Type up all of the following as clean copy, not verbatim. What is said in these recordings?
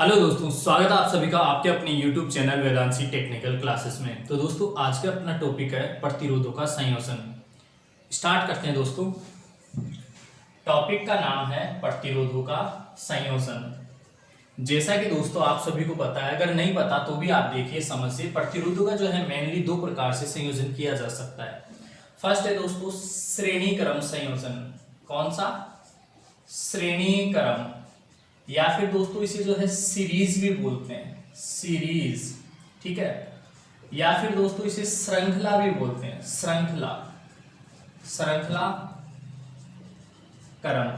Hello दोस्तों, स्वागत है आप सभी का आपके अपने YouTube channel Vedanshi technical classes में। तो दोस्तों, आज का अपना टॉपिक है प्रतिरोधों का संयोजन। स्टार्ट करते हैं दोस्तों। टॉपिक का नाम है प्रतिरोधों का संयोजन। जैसा कि दोस्तों आप सभी को पता है, अगर नहीं पता तो भी आप देखिए समझ से, प्रतिरोधों का जो है मेनली दो प्रकार से संयोजन किया जा सकता है। फर्स्ट है दोस्तों श्रेणी क्रम संयोजन। कौन सा? श्रेणी क्रम, या फिर दोस्तों इसे जो है सीरीज भी बोलते हैं, सीरीज, ठीक है। या फिर दोस्तों इसे श्रृंखला भी बोलते हैं, श्रृंखला, श्रृंखला क्रम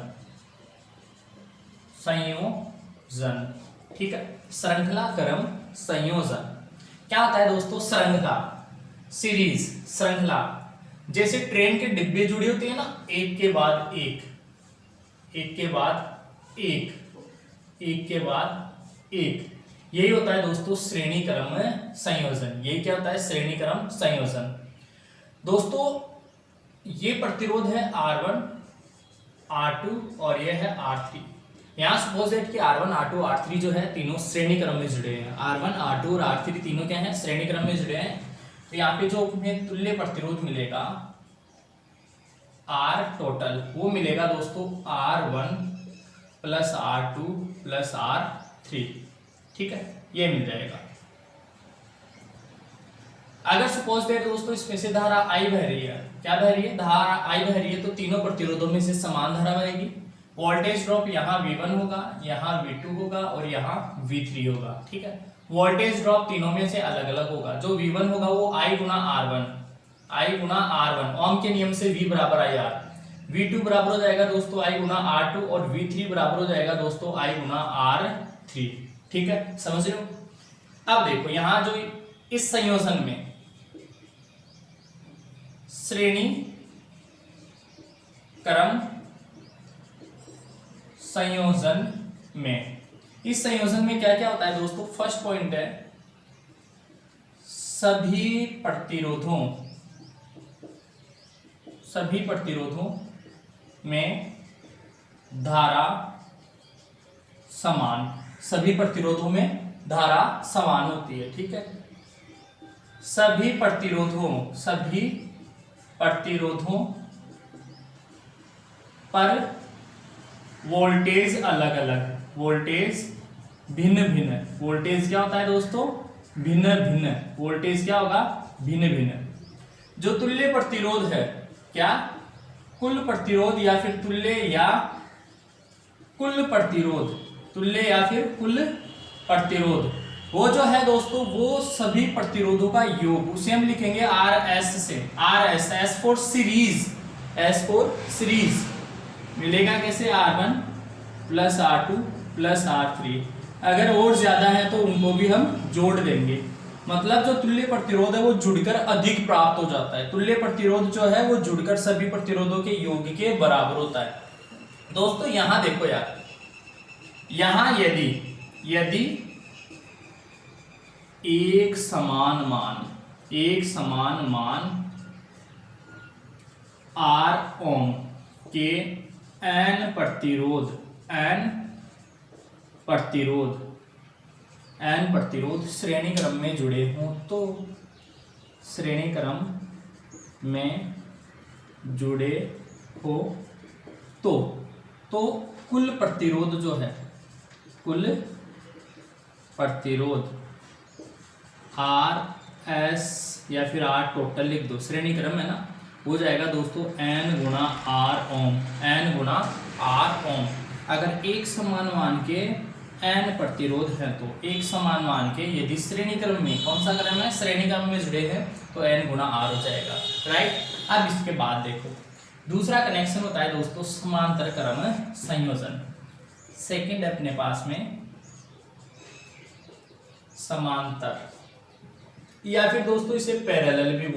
संयोजन, ठीक है। श्रृंखला क्रम संयोजन क्या होता है दोस्तों? श्रृंखला, सीरीज, श्रृंखला। जैसे ट्रेन के डिब्बे जुड़े होते हैं ना, एक के बाद एक, एक के बाद एक, एक के बाद एक, यही होता है दोस्तों श्रेणी क्रम संयोजन। यही क्या होता है? श्रेणी क्रम संयोजन। दोस्तों ये प्रतिरोध है R1, R2 और ये है R3। यहां सपोज दैट कि R1, R2, R3 जो है तीनों श्रेणी क्रम में जुड़े हैं। R1, R2 और R3 तीनों क्या हैं? श्रेणी क्रम में जुड़े हैं। तो यहाँ पे जो हमें तुल्य प्रतिरोध मिलेगा R टोटल, वो मिलेगा दोस्तों R1 plus R2 plus R3, ठीक है, ये मिल जाएगा। अगर सपोज दैट दोस्तों इसमें से धारा I बह रही है, क्या बह रही है? धारा I बह रही है, तो तीनों प्रतिरोधों में से समान धारा बहेगी। वोल्टेज ड्रॉप यहाँ V1 होगा, यहाँ V2 होगा और यहाँ V3 होगा, ठीक है। वोल्टेज ड्रॉप तीनों में से अलग अलग होगा। जो V1 होगा वो I Guna R1, I Guna R1, ओम के नियम से V बराबर I R। V2 बराबर हो जाएगा दोस्तों I गुना R2 और V3 बराबर हो जाएगा दोस्तों I गुना R3, ठीक है, समझ रहे हो। अब देखो यहां जो इस संयोजन में, श्रेणी क्रम संयोजन में, इस संयोजन में क्या क्या होता है दोस्तों? फर्स्ट पॉइंट है सभी प्रतिरोधों में धारा समान, सभी प्रतिरोधों में धारा समान होती है, ठीक है। सभी प्रतिरोधों पर वोल्टेज अलग अलग, वोल्टेज भिन्न भिन्न। वोल्टेज क्या होता है दोस्तों? भिन्न भिन्न। वोल्टेज क्या होगा? भिन्न भिन्न। जो तुल्य प्रतिरोध है, क्या? कुल प्रतिरोध या फिर तुल्य या कुल प्रतिरोध, तुल्य या फिर कुल प्रतिरोध, वो जो है दोस्तों वो सभी प्रतिरोधों का योग, उसे हम लिखेंगे RS से। RS, S for series, S for series. मिलेगा कैसे? R1 plus R2 plus R3। अगर और ज्यादा है तो उनको भी हम जोड़ देंगे। मतलब जो तुल्य प्रतिरोध है वो जुड़कर अधिक प्राप्त हो जाता है। तुल्य प्रतिरोध जो है वो जुड़कर सभी प्रतिरोधों के योग के बराबर होता है। दोस्तों यहां देखो यार, यहां यदि एक समान मान R ओम के n प्रतिरोध श्रेणी क्रम में जुड़े हों, तो श्रेणी क्रम में जुड़े हो तो कुल प्रतिरोध जो है, कुल प्रतिरोध RS या फिर R टोटल लिख दो, श्रेणी क्रम है ना, हो जाएगा दोस्तों N गुणा R ओम, N गुणा R ओम। अगर एक समान मान के n प्रतिरोध है तो एक समान मान के यदि श्रेणी क्रम में, कौन सा क्रम है? श्रेणी क्रम में जुड़े हैं, तो n गुणा R हो जाएगा, राइट। अब इसके बाद देखो दूसरा कनेक्शन होता है दोस्तों समांतर क्रम संयोजन। सेकंड अपने पास में समांतर, या फिर दोस्तों इसे पैरेलल भी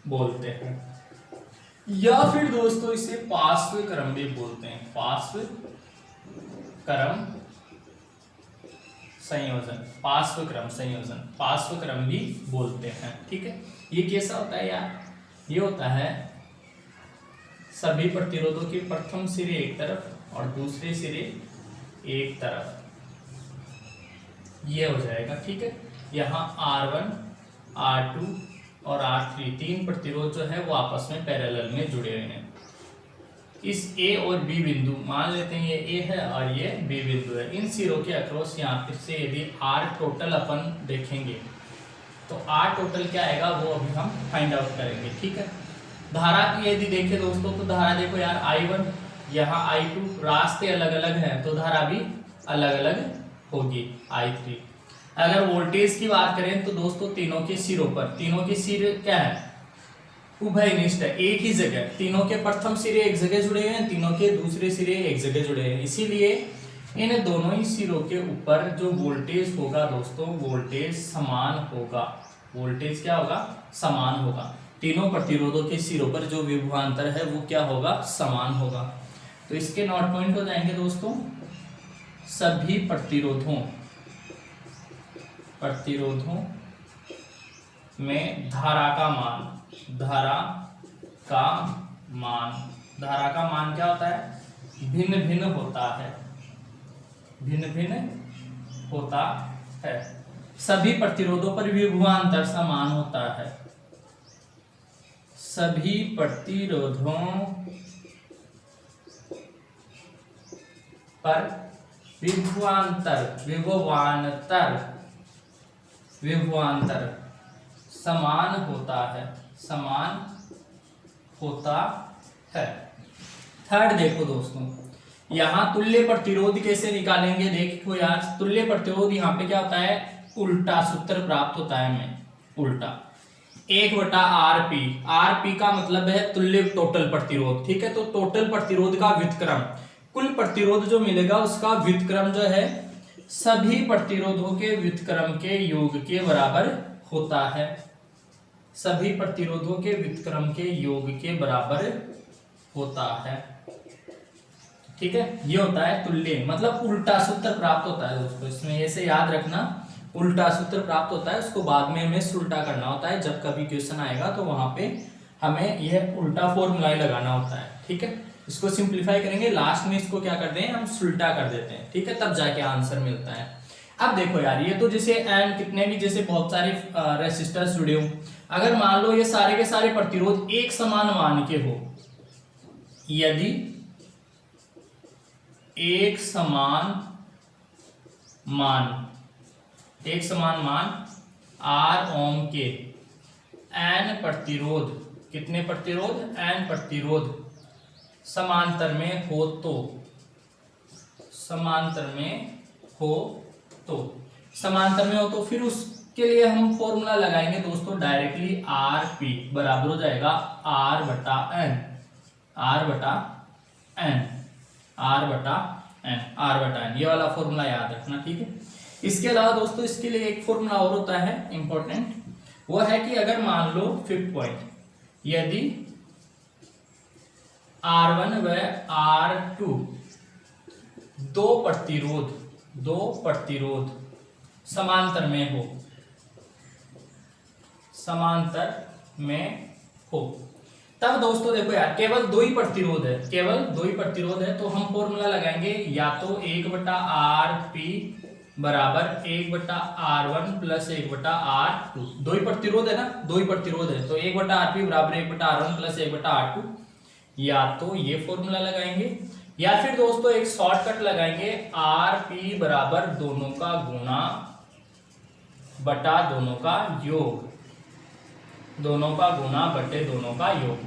बोलते हैं, या फिर दोस्तों इसे पार्श्व क्रम भी बोलते हैं, पार्श्व क्रम भी बोलते हैं, ठीक है। ये कैसा होता है यार? ये होता है सभी प्रतिरोधों के प्रथम सिरे एक तरफ और दूसरे सिरे एक तरफ, ये हो जाएगा। ठीक है, यहाँ R1 R2 और R3 तीन प्रतिरोध जो है वो आपस में पैरेलल में जुड़े हुए हैं। इस A और B बिंदु, मान लेते हैं ये A है और ये B बिंदु है, इन सिरों के अक्रॉस यहाँ फिर से यदि R टोटल अपन देखेंगे तो R टोटल क्या आएगा वो अभी हम फाइंड आउट करेंगे। ठीक है, धारा की यदि देखें दोस्तों तो धारा देखो यार, I1 यहाँ I2, रास्ते अलग अलग हैं तो धारा भी अलग अलग होगी I3। अगर वोल्टेज की बात करें तो दोस्तों तीनों के सिरों पर, तीनों के सिर क्या है, उभयनिष्ठ है, एक ही जगह, तीनों के प्रथम सिरे एक जगह जुड़े हुए हैं, तीनों के दूसरे सिरे एक जगह जुड़े हैं, इसीलिए इन दोनों ही सिरों के ऊपर जो वोल्टेज होगा दोस्तों, वोल्टेज समान होगा। वोल्टेज क्या होगा, समान होगा। तीनों प्रतिरोधों के सिरों पर जो विभवांतर है वो क्या होगा, समान होगा। तो इसके नोट पॉइंट हो जाएंगे दोस्तों, सभी प्रतिरोधों में धारा का मान, धारा का मान क्या होता है, भिन्न भिन्न होता है, भिन्न भिन्न होता है। सभी प्रतिरोधों पर विभवांतर समान होता है, सभी प्रतिरोधों पर विभवांतर समान होता है। थर्ड देखो दोस्तों, यहाँ तुल्य प्रतिरोध कैसे निकालेंगे, देखो यार, तुल्य प्रतिरोध यहाँ पे क्या होता है, उल्टा सूत्र प्राप्त होता है, हमें उल्टा 1/RP। RP का मतलब है तुल्य टोटल प्रतिरोध। ठीक है, तो टोटल प्रतिरोध का व्युत्क्रम, कुल प्रतिरोध जो मिलेगा उसका व्युत्क्रम जो है सभी प्रतिरोधों के व्युत्क्रम के योग के बराबर होता है, सभी प्रतिरोधों के व्युत्क्रम के योग के बराबर होता है। ठीक है, ये होता है तुल्य, मतलब उल्टा सूत्र प्राप्त होता है दोस्तों, इसमें ऐसे याद रखना, उल्टा सूत्र प्राप्त होता है, उसको बाद में हमें उल्टा करना होता है। जब कभी क्वेश्चन आएगा तो वहां पे हमें यह उल्टा फॉर्मूला लगाना होता है। ठीक है, इसको सिंप्लीफाई करेंगे, लास्ट में इसको क्या करते हैं, हम उल्टा कर देते हैं। ठीक है, तब जाके आंसर मिलता है। अब देखो यार, ये तो जैसे एंड कितने भी जैसे बहुत सारे रेसिस्टर्स जुड़े हो, अगर मान लो ये सारे के सारे प्रतिरोध एक समान मान के हो, यदि एक समान मान R ओम के n प्रतिरोध, कितने प्रतिरोध, n प्रतिरोध समांतर में हो तो, समांतर में हो तो फिर उसके लिए हम फॉर्मूला लगाएंगे दोस्तों, डायरेक्टली RP बराबर हो जाएगा R/N, ये वाला फॉर्मूला याद रखना। ठीक है, इसके अलावा दोस्तों इसके लिए एक फॉर्मूला और होता है इंपॉर्टेंट, वो है कि अगर मान लो 5th पॉइंट, यदि R1 व R2 दो प्रतिरोध समांतर में हो, तब दोस्तों देखो यार, केवल दो ही प्रतिरोध है, तो हम फॉर्मूला लगाएंगे या तो 1/RP बराबर 1/R1 प्लस 1/R2। दो ही प्रतिरोध है ना, दो ही प्रतिरोध है, तो 1/RP बराबर 1/R1 प्लस 1/R2, या तो ये फॉर्मूला लगाएंगे या फिर दोस्तों एक शॉर्टकट लगाएंगे, RP बराबर दोनों का गुणा बटा दोनों का योग, दोनों का गुणा बटे दोनों का योग।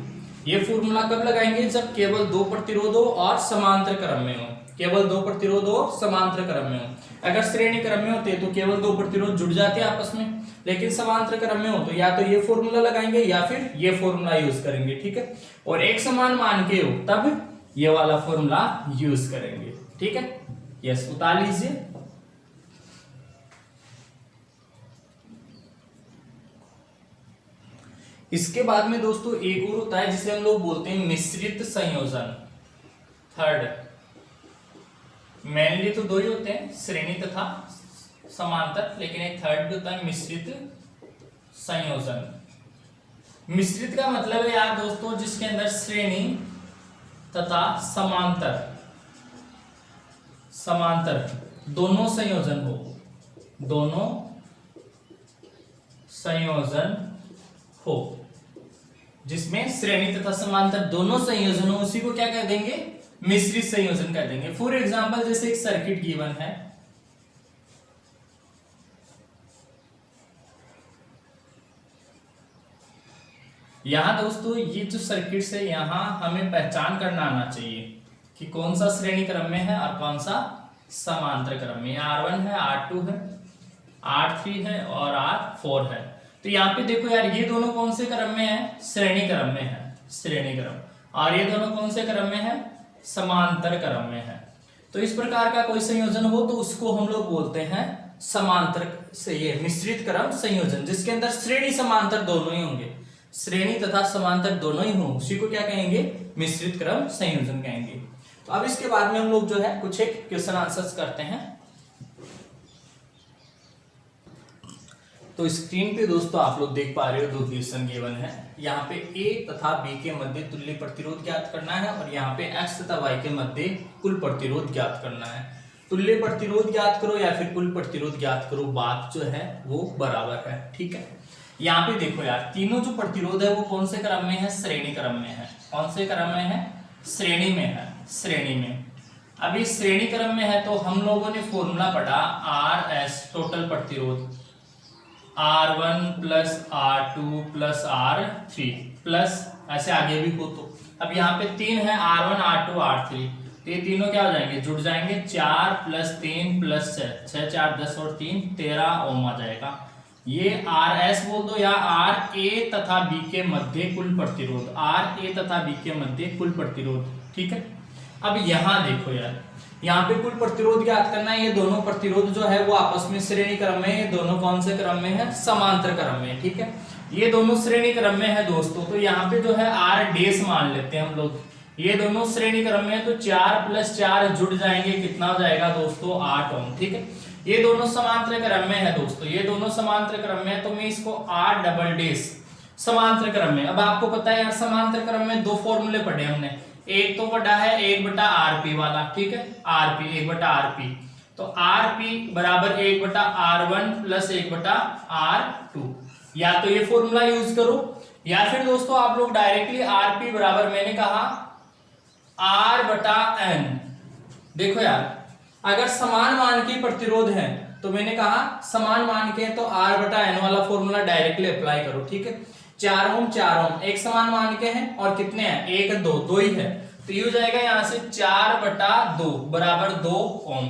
ये फॉर्मूला कब लगाएंगे, जब केवल दो प्रतिरोध हो और समांतर क्रम में हो, केवल दो प्रतिरोध हो समांतर क्रम में हो। अगर श्रेणी क्रम में होते तो केवल दो प्रतिरोध जुड़ जाते आपस में, लेकिन समांतर क्रम में हो तो या तो ये फॉर्मूला लगाएंगे या फिर ये फॉर्मूला यूज करेंगे। ठीक है, और एक समान मान के हो तब ये वाला फॉर्मूला यूज करेंगे। ठीक है, यस, उतार लीजिए। इसके बाद में दोस्तों एक और होता है जिसे हम लोग बोलते हैं मिश्रित संयोजन। थर्ड, मेनली तो दो ही होते हैं, श्रेणी तथा समांतर, लेकिन एक थर्ड भी होता है मिश्रित संयोजन। मिश्रित का मतलब है यार दोस्तों जिसके अंदर श्रेणी तथा समांतर दोनों संयोजन हो, दोनों संयोजन हो, जिसमें श्रेणी तथा समांतर दोनों संयोजन हो, उसी को क्या कह देंगे, मिश्रित संयोजन कह देंगे। फॉर एग्जांपल जैसे एक सर्किट गिवन है, यहां दोस्तों ये जो सर्किट है, यहां हमें पहचान करना आना चाहिए कि कौन सा श्रेणी क्रम में है और कौन सा समांतर क्रम में। R1 है, R2 है, R3 है और R4 है। तो यहाँ पे देखो यार, ये दोनों कौन से क्रम में है, श्रेणी क्रम में है, श्रेणी क्रम। और ये दोनों कौन से क्रम में है, समांतर क्रम में है। तो इस प्रकार का कोई संयोजन हो तो उसको हम लोग बोलते हैं समांतर से ये मिश्रित क्रम संयोजन, जिसके अंदर श्रेणी समांतर दोनों ही होंगे, श्रेणी तथा समांतर दोनों ही हो, उसी को क्या कहेंगे, मिश्रित क्रम संयोजन कहेंगे। तो अब इसके बाद में हम लोग जो है कुछ एक क्वेश्चन आंसर्स करते हैं। तो स्क्रीन पे दोस्तों आप लोग देख पा रहे हो, दो क्वेश्चन गिवन है। यहाँ पे A तथा B के मध्य तुल्य प्रतिरोध ज्ञात करना है और यहाँ पे X तथा Y के मध्य कुल प्रतिरोध ज्ञात करना है। तुल्य प्रतिरोध ज्ञात करो या फिर कुल प्रतिरोध ज्ञात करो, बात जो है वो बराबर है, ठीक है। यहाँ पे देखो यार, तीनों जो प्रतिरोध है वो कौन से क्रम में है, श्रेणी क्रम में है। कौन से क्रम में है, श्रेणी में है, श्रेणी में। अभी श्रेणी क्रम में है तो हम लोगों ने फॉर्मूला पढ़ा RS टोटल प्रतिरोध, R1 plus R2 plus R3 plus ऐसे आगे भी हो। तो अब यहाँ पे 3 है, R1 R2 R3, तो ये तीनों क्या हो जाएंगे, जुड़ जाएंगे। 4 प्लस 3 प्लस 6, 4 10 और 3 13 ओम आ जाएगा। ये RS बोल दो या RA तथा B के मध्य कुल प्रतिरोध, RA तथा B के मध्य कुल प्रतिरोध, ठीक है। अब यहाँ देखो यार, यहाँ पे कुल प्रतिरोध ज्ञात करना है। ये दोनों प्रतिरोध जो है वो आपस में श्रेणी क्रम में, ये दोनों कौन से क्रम में है, समांतर क्रम में, ठीक है। ये दोनों श्रेणी क्रम में है दोस्तों, तो यहाँ पे जो है R डेस मान लेते हैं हम लोग। ये दोनों श्रेणी क्रम में है तो 4 प्लस 4 जुड़ जाएंगे, कितना हो जाएगा दोस्तों, 8 ओम, ठीक है। ये दोनों समांतर क्रम में है दोस्तों, ये दोनों समांतर क्रम में है, तो मैं इसको R डबल डेस समांतर क्रम में। अब आपको पता है यार, समांतर क्रम में दो फॉर्मूले पढ़े हमने, एक तो बटा है 1/RP वाला, ठीक है, RP 1/RP। तो RP बराबर 1/R1 प्लस 1/R2, या तो ये फॉर्मूला यूज करो या फिर दोस्तों आप लोग डायरेक्टली RP बराबर, मैंने कहा R/N। देखो यार, अगर समान मान की प्रतिरोध है तो मैंने कहा समान मान के तो R/N वाला फॉर्मूला डायरेक्टली अप्लाई करो, ठीक है। 4 ओम 4 ओम एक समान मान के हैं और कितने हैं, 1 2 ही है, तो ये हो जाएगा यहाँ से 4/2 बराबर 2 ओम।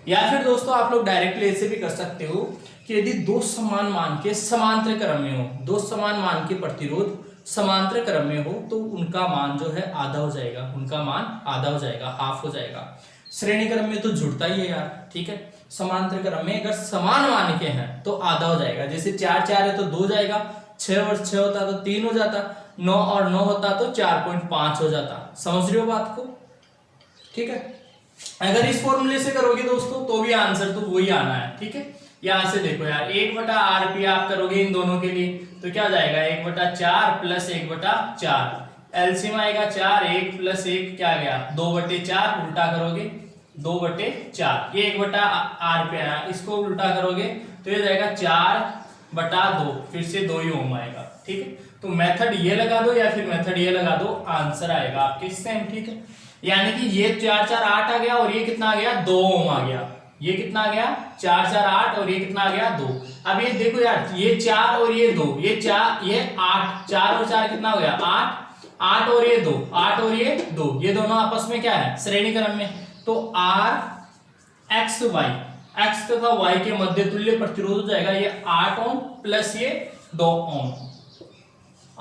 या फिर दोस्तों आप लोग डायरेक्टली ऐसे भी कर सकते हो कि यदि दो समान मान के समांतर क्रम में हो, दो समान मान के प्रतिरोध समांतर क्रम में हो, तो उनका मान जो है आधा हो जाएगा, उनका मान आधा हो जाएगा, हाफ हो जाएगा। श्रेणी क्रम में तो जुड़ता ही है यार, ठीक है। समांतर क्रम में अगर समान मान के हैं तो आधा हो जाएगा। जैसे 4 4 है तो 2 जाएगा, 6 और 6 होता तो 3 हो जाता, 9 और 9 होता तो 4.5 हो जाता। समझ रहे हो बात को, ठीक है। अगर इस फॉर्मूले से करोगे दोस्तों तो भी आंसर तो वही आना है, ठीक है। यहां से देखो यार, 1/RP आप करोगे इन दोनों के लिए तो क्या हो जाएगा, 1/4 प्लस 1/4, एलसीएम आएगा 4, 1 प्लस 1 क्या गया, 2/4, उल्टा करोगे 2/4, ये 1/RP आया, इसको उल्टा करोगे तो ये जाएगा 4/2, फिर से 2 ही ओम आएगा, ठीक है। तो मेथड ये लगा दो या फिर मेथड ये लगा दो, आंसर आएगा आपके सेम, ठीक है। यानी कि ये 4 4 8 आ गया और ये कितना आ गया, 2 ओम आ गया। ये कितना आ गया, 4 4 8 और ये कितना आ गया, 2। अब ये देखो यार, ये 4 और ये 2, ये 4 ये 8, 4 और 4 कितना हो गया, 8 8 और ये 2, 8 और ये 2, ये दोनों आपस में क्या है, श्रेणी क्रम में। तो R X Y, X तथा Y के मध्य तुल्य प्रतिरोध हो जाएगा ये 8 ओम प्लस ये 2 ओम,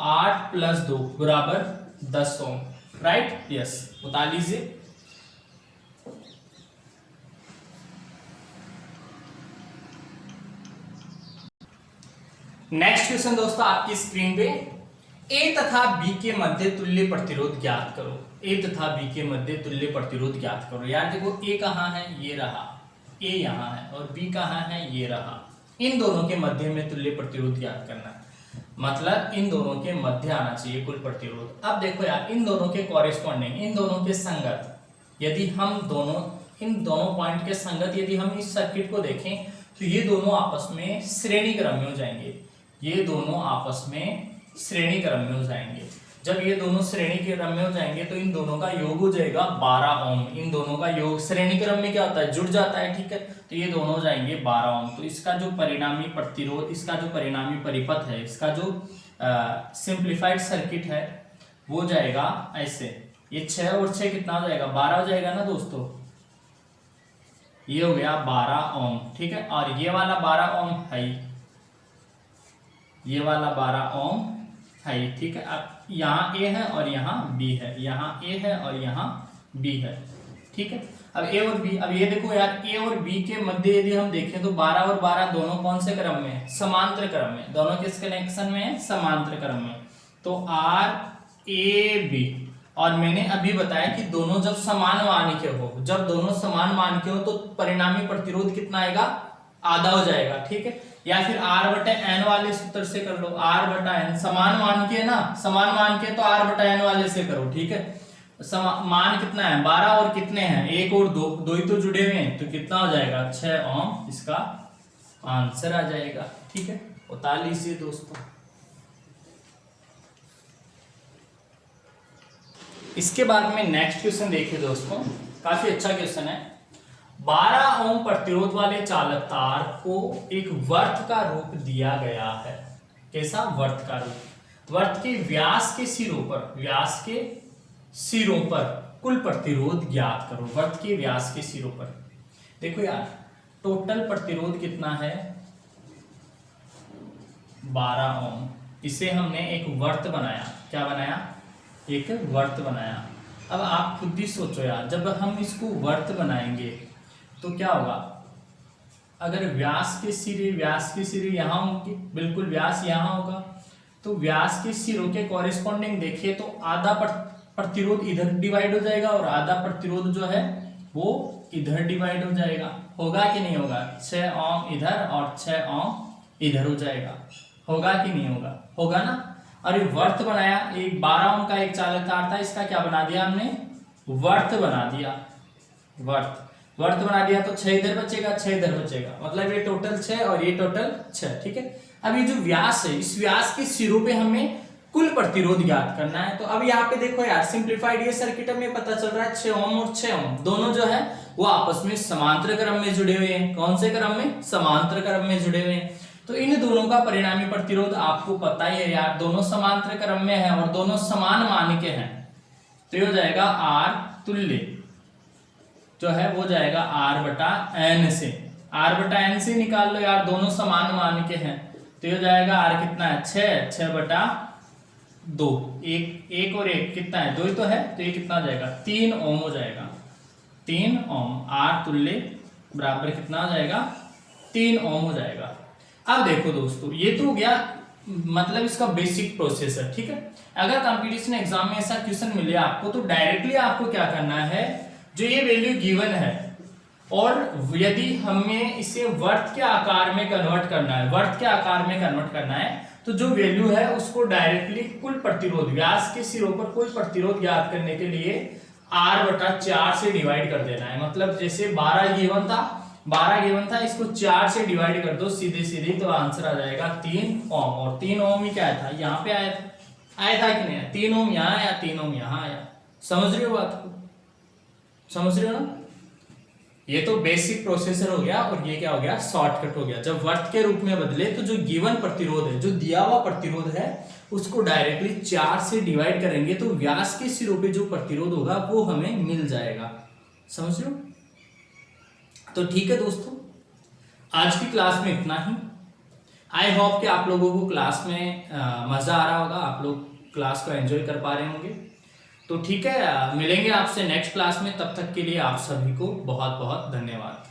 8 प्लस 2 बराबर 10 ओम, राइट, यस, बता लीजिए। नेक्स्ट क्वेश्चन दोस्तों आपकी स्क्रीन पे, A तथा B के मध्य तुल्य प्रतिरोध ज्ञात करो। A तथा B के मध्य तुल्य प्रतिरोध ज्ञात करो। यार देखो, A कहाँ है, ये रहा, A यहाँ है, और B कहाँ है, ये रहा। इन दोनों के मध्य में तुल्य प्रतिरोध ज्ञात करना है, मतलब इन दोनों के मध्य आना चाहिए कुल प्रतिरोध। अब देखो यार, इन दोनों के कॉरेस्पॉन्डिंग, इन दोनों के संगत यदि हम दोनों इन दोनों पॉइंट के संगत यदि हम इस सर्किट को देखें तो ये दोनों आपस में श्रेणी क्रम में हो जाएंगे, ये दोनों आपस में श्रेणी क्रम में हो जाएंगे। जब ये दोनों श्रेणी के क्रम में हो जाएंगे तो इन दोनों का योग हो जाएगा 12 ओम। इन दोनों का योग श्रेणी क्रम में क्या होता है, जुड़ जाता है, ठीक है। तो ये दोनों हो जाएंगे 12 ओम। तो इसका जो परिणामी प्रतिरोध, इसका जो परिणामी परिपथ है, इसका जो सिंप्लीफाइड सर्किट है वो जाएगा ऐसे, ये 6 और 6 कितना हो जाएगा, 12 हो जाएगा ना दोस्तों। ये हो गया 12 ओम, ठीक है। और ये वाला 12 ओम है, ये वाला 12 ओम है, ठीक है। अब यहाँ ए है और यहाँ बी है, यहाँ ए है और यहाँ बी है, ठीक है। अब ए और बी, अब ये देखो यार, ए और बी के मध्य यदि हम देखें तो 12 और 12 दोनों कौन से क्रम में है, समांतर क्रम में। दोनों किस कनेक्शन में है, समांतर क्रम में। तो आर ए बी, और मैंने अभी बताया कि दोनों जब समान मान के हो, जब दोनों समान मान के हो तो परिणामी प्रतिरोध कितना आएगा, आधा हो जाएगा, ठीक है। या फिर R बटा N वाले सूत्र से कर लो, R बटा N समान मान के ना, समान मान के तो R बटा N वाले से करो, ठीक है। मान कितना है 12 और कितने हैं 1 और 2, दो ही तो जुड़े हुए हैं, तो कितना हो जाएगा 6 ओम, इसका आंसर आ जाएगा, ठीक है। उतार लीजिए दोस्तों। इसके बाद में नेक्स्ट क्वेश्चन देखिए दोस्तों, काफी अच्छा क्वेश्चन है। 12 ओम प्रतिरोध वाले चालक तार को एक वर्त का रूप दिया गया है। कैसा वर्त का रूप, वर्त के व्यास के सिरों पर, व्यास के सिरों पर कुल प्रतिरोध ज्ञात करो। वर्त के व्यास के सिरों पर देखो यार, टोटल प्रतिरोध कितना है 12 ओम। इसे हमने एक वर्त बनाया, क्या बनाया, एक वर्त बनाया। अब आप खुद ही सोचो यार, जब हम इसको वर्त बनाएंगे तो क्या होगा, अगर व्यास के सिरे यहाँ होंगे, बिल्कुल व्यास यहाँ होगा, तो व्यास के सिरों के कॉरेस्पॉन्डिंग देखिए तो आधा प्रतिरोध इधर डिवाइड हो जाएगा और आधा प्रतिरोध जो है वो इधर डिवाइड हो जाएगा। होगा कि नहीं होगा, 6 ओम इधर और 6 ओम इधर हो जाएगा, होगा कि नहीं होगा, होगा ना। और ये वर्त बनाया, एक 12 ओम का एक चालक तार था, इसका क्या बना दिया हमने, वर्त बना दिया। वर्त बना दिया तो 6 इधर बचेगा, 6 इधर बचेगा, मतलब ये टोटल 6 और ये टोटल 6, ठीक है। अब ये जो व्यास है, इस व्यास के सिरों पे हमें कुल प्रतिरोध ज्ञात करना है। तो अब यहाँ पे देखो यार, सिंप्लीफाइड ये सर्किट हमें पता चल रहा है 6 ओम और 6 ओम दोनों जो है वो आपस में समांतर क्रम में जुड़े हुए हैं। कौन से क्रम में, समांतर क्रम में जुड़े हुए हैं। तो इन दोनों का परिणामी प्रतिरोध आपको पता ही है यार, दोनों समांतर क्रम में है और दोनों समान मान के हैं, तो ये हो जाएगा आर तुल्य जो है वो जाएगा R बटा N से। R बटा N से निकाल लो यार, दोनों समान मान के हैं, तो ये हो जाएगा R कितना है 6 बटा 2, एक और एक कितना है 2 ही तो है, तो ये कितना हो जाएगा 3 ओम हो जाएगा, 3 ओम। R तुल्य बराबर कितना हो जाएगा 3 ओम हो जाएगा। अब देखो दोस्तों, ये तो हो गया मतलब इसका बेसिक प्रोसेस है, ठीक है। अगर कंपटीशन एग्जाम में ऐसा क्वेश्चन मिले आपको तो डायरेक्टली आपको क्या करना है, जो ये वैल्यू गिवन है और यदि हमें इसे वर्त के आकार में कन्वर्ट करना है, वर्त के आकार में कन्वर्ट करना है, तो जो वैल्यू है उसको डायरेक्टली कुल प्रतिरोध, व्यास के सिरों पर कुल प्रतिरोध ज्ञात करने के लिए R बटा 4 से डिवाइड कर देना है। मतलब जैसे 12 गिवन था, इसको 4 से डिवाइड कर दो सीधे, तो आंसर आ जाएगा 3 ओम। और 3 ओम ही क्या था, यहाँ पे आया था कि नहीं, 3 ओम यहाँ आया, 3 ओम यहाँ आया। समझ रहे हो बात को, समझ रहे हो ना। ये तो बेसिक प्रोसेसर हो गया और ये क्या हो गया, शॉर्टकट हो गया। जब वर्त के रूप में बदले तो जो गिवन प्रतिरोध है, जो दिया हुआ प्रतिरोध है, उसको डायरेक्टली 4 से डिवाइड करेंगे तो व्यास के सिरों पे जो प्रतिरोध होगा वो हमें मिल जाएगा। समझ रहे हो। तो ठीक है दोस्तों, आज की क्लास में इतना ही। आई होप कि आप लोगों को क्लास में मजा आ रहा होगा, आप लोग क्लास को एंजॉय कर पा रहे होंगे। तो ठीक है, मिलेंगे आपसे नेक्स्ट क्लास में, तब तक के लिए आप सभी को बहुत बहुत धन्यवाद।